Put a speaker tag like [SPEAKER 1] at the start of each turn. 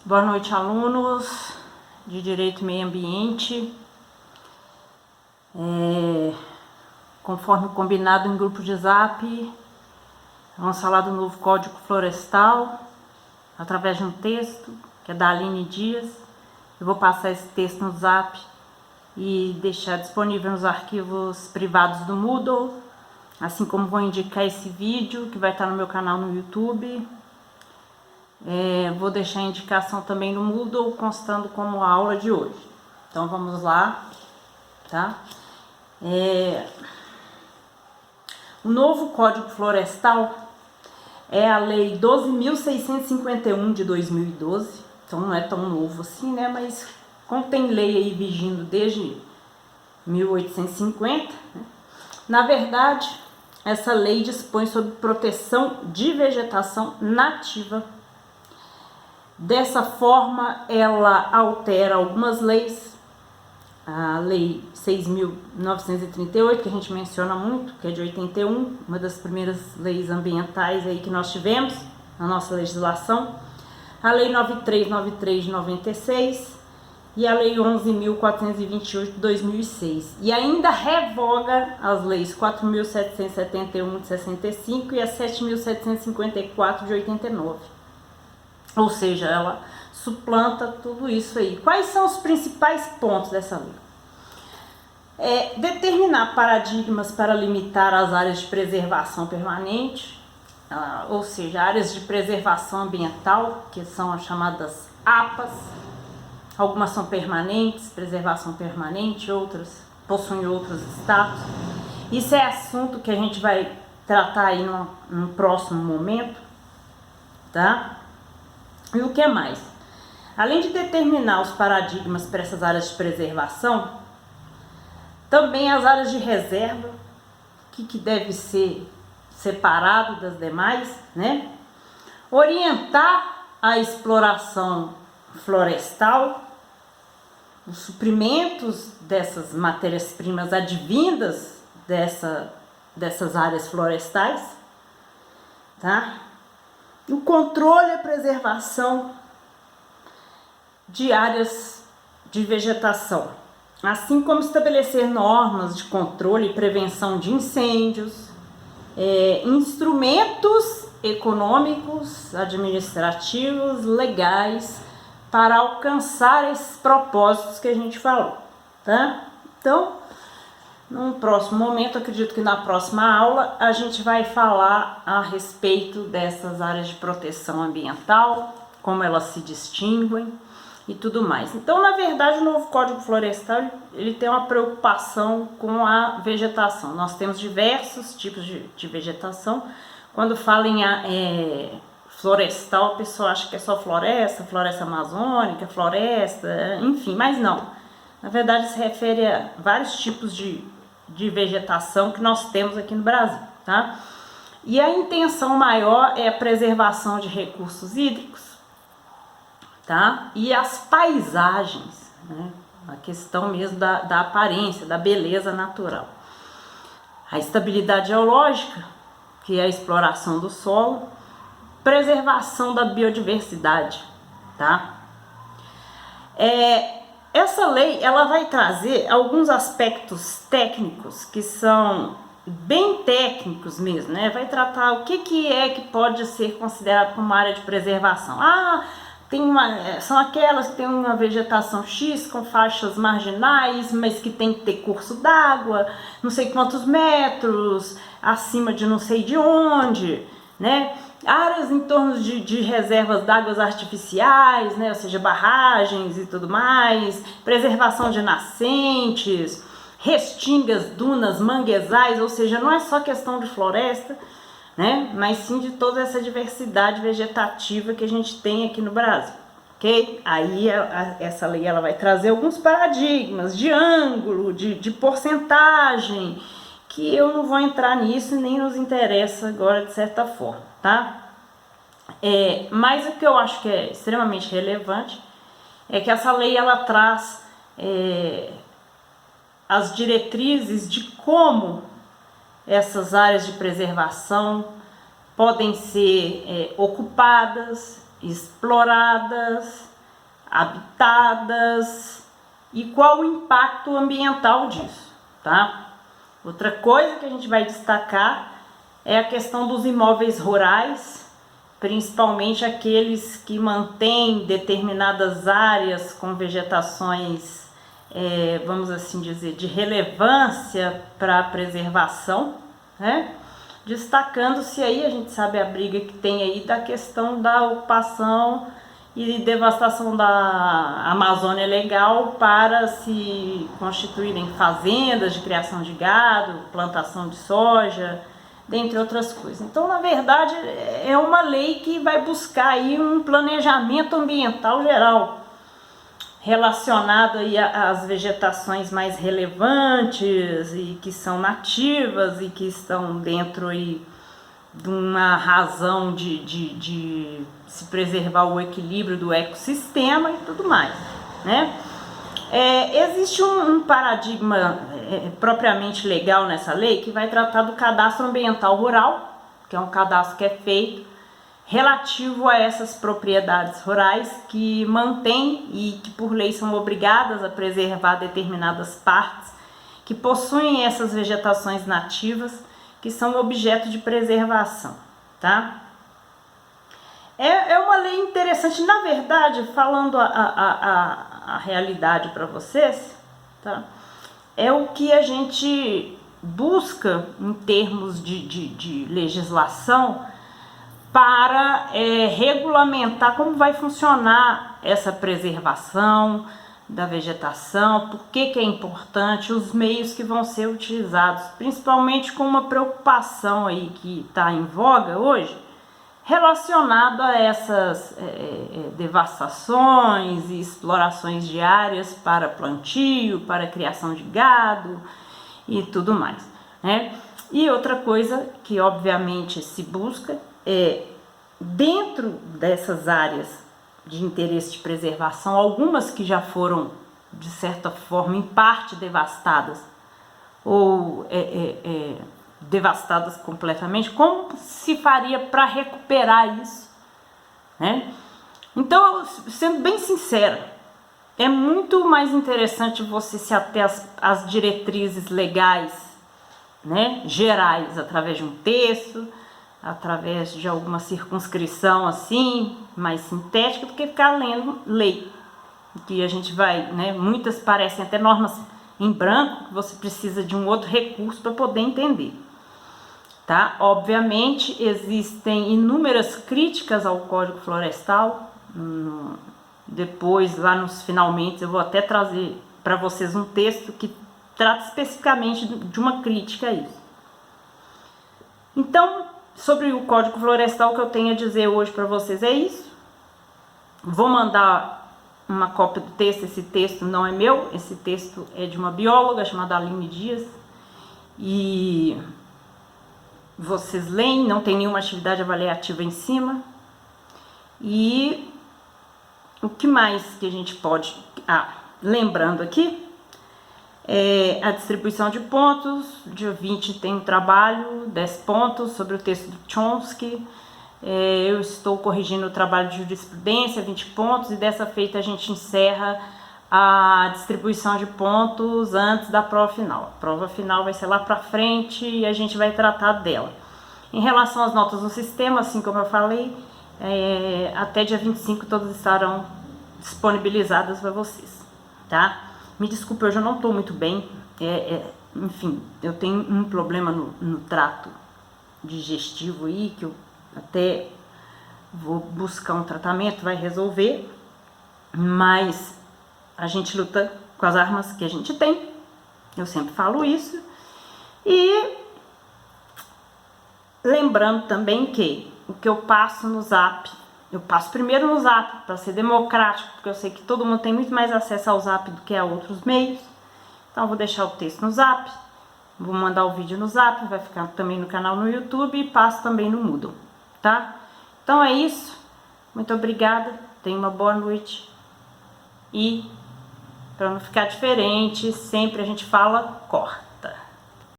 [SPEAKER 1] Boa noite, alunos de Direito e Meio Ambiente. Conforme combinado em grupo de Zap, vamos falar do novo Código Florestal através de um texto que é da Aline Dias. Eu vou passar esse texto no Zap e deixar disponível nos arquivos privados do Moodle, assim como vou indicar esse vídeo que vai estar no meu canal no YouTube. Vou deixar a indicação também no Moodle, constando como a aula de hoje. Então vamos lá, tá? O novo Código Florestal é a Lei 12.651 de 2012, então não é tão novo assim, né? Mas como tem lei aí vigindo desde 1850, né? Na verdade, essa lei dispõe sobre proteção de vegetação nativa. Dessa forma, ela altera algumas leis, a Lei 6.938, que a gente menciona muito, que é de 81, uma das primeiras leis ambientais aí que nós tivemos na nossa legislação, a Lei 9393 de 96 e a Lei 11.428 de 2006. E ainda revoga as leis 4.771 de 65 e a 7.754 de 89. Ou seja, ela suplanta tudo isso aí. Quais são os principais pontos dessa lei? Determinar paradigmas para limitar as áreas de preservação permanente, ou seja, áreas de preservação ambiental, que são as chamadas APAs. Algumas são permanentes, preservação permanente, outras possuem outros status. Isso é assunto que a gente vai tratar aí no próximo momento, tá? E o que mais? Além de determinar os paradigmas para essas áreas de preservação, também as áreas de reserva, que deve ser separado das demais, né? Orientar a exploração florestal, os suprimentos dessas matérias-primas advindas dessas áreas florestais, tá? O controle e a preservação de áreas de vegetação, assim como estabelecer normas de controle e prevenção de incêndios, instrumentos econômicos, administrativos, legais, para alcançar esses propósitos que a gente falou, tá? Então, num próximo momento, acredito que na próxima aula, a gente vai falar a respeito dessas áreas de proteção ambiental, como elas se distinguem e tudo mais. Então, na verdade, o novo Código Florestal, ele tem uma preocupação com a vegetação. Nós temos diversos tipos de vegetação. Quando fala em florestal, a pessoa acha que é só floresta amazônica, floresta, enfim, mas não. Na verdade, se refere a vários tipos de vegetação que nós temos aqui no Brasil, tá? E a intenção maior é a preservação de recursos hídricos, tá? E as paisagens, né? A questão mesmo da aparência, da beleza natural. A estabilidade geológica, que é a exploração do solo, preservação da biodiversidade, tá? Essa lei, ela vai trazer alguns aspectos técnicos que são bem técnicos mesmo, né? Vai tratar o que é que pode ser considerado como área de preservação. São aquelas que têm uma vegetação X com faixas marginais, mas que tem que ter curso d'água, não sei quantos metros, acima de não sei de onde, né? Áreas em torno de reservas d'águas artificiais, né? Ou seja, barragens e tudo mais, preservação de nascentes, restingas, dunas, manguezais, ou seja, não é só questão de floresta, né? Mas sim de toda essa diversidade vegetativa que a gente tem aqui no Brasil, ok? Aí essa lei ela vai trazer alguns paradigmas de ângulo, de porcentagem, que eu não vou entrar nisso e nem nos interessa agora de certa forma, tá? Mas o que eu acho que é extremamente relevante é que essa lei ela traz as diretrizes de como essas áreas de preservação podem ser ocupadas, exploradas, habitadas e qual o impacto ambiental disso, tá? Outra coisa que a gente vai destacar é a questão dos imóveis rurais, principalmente aqueles que mantêm determinadas áreas com vegetações, vamos assim dizer, de relevância para a preservação, né? Destacando-se aí, a gente sabe a briga que tem aí da questão da ocupação e devastação da Amazônia Legal para se constituírem fazendas de criação de gado, plantação de soja, dentre outras coisas. Então, na verdade, é uma lei que vai buscar aí um planejamento ambiental geral relacionado aí às vegetações mais relevantes e que são nativas e que estão dentro aí de uma razão de se preservar o equilíbrio do ecossistema e tudo mais, né? Existe um paradigma propriamente legal nessa lei que vai tratar do cadastro ambiental rural, que é um cadastro que é feito relativo a essas propriedades rurais que mantêm e que por lei são obrigadas a preservar determinadas partes que possuem essas vegetações nativas que são objeto de preservação, tá? É uma lei interessante, na verdade, falando a realidade para vocês, tá? É o que a gente busca em termos de legislação para regulamentar como vai funcionar essa preservação da vegetação, por que é importante, os meios que vão ser utilizados, principalmente com uma preocupação aí que está em voga hoje, relacionado a essas devastações e explorações de áreas para plantio, para criação de gado e tudo mais, né? E outra coisa que obviamente se busca dentro dessas áreas de interesse de preservação, algumas que já foram de certa forma em parte devastadas ou devastadas completamente, como se faria para recuperar isso, né? Então, sendo bem sincera, é muito mais interessante você se ater às diretrizes legais, né, gerais, através de um texto, através de alguma circunscrição assim, mais sintética, do que ficar lendo lei, que a gente vai, né, muitas parecem até normas em branco, que você precisa de um outro recurso para poder entender, tá? Obviamente existem inúmeras críticas ao Código Florestal, depois lá nos finalmente eu vou até trazer para vocês um texto que trata especificamente de uma crítica a isso. Então, sobre o Código Florestal, o que eu tenho a dizer hoje para vocês é isso. Vou mandar uma cópia do texto. Esse texto não é meu, esse texto é de uma bióloga chamada Aline Dias. E vocês leem, não tem nenhuma atividade avaliativa em cima. E o que mais que a gente pode... lembrando aqui, a distribuição de pontos, dia 20 tem um trabalho, 10 pontos sobre o texto do Chomsky, eu estou corrigindo o trabalho de jurisprudência, 20 pontos, e dessa feita a gente encerra a distribuição de pontos antes da prova final. A prova final vai ser lá para frente e a gente vai tratar dela. Em relação às notas no sistema, assim como eu falei, até dia 25 todas estarão disponibilizadas para vocês, tá? Me desculpe, hoje eu não estou muito bem, enfim, eu tenho um problema no trato digestivo aí, que eu até vou buscar um tratamento, vai resolver, mas a gente luta com as armas que a gente tem, eu sempre falo isso, e lembrando também que o que eu passo no Zap, eu passo primeiro no Zap para ser democrático, porque eu sei que todo mundo tem muito mais acesso ao Zap do que a outros meios. Então eu vou deixar o texto no Zap, vou mandar o vídeo no Zap, vai ficar também no canal no YouTube e passo também no Moodle, tá? Então é isso, muito obrigada, tenha uma boa noite e para não ficar diferente, sempre a gente fala cor.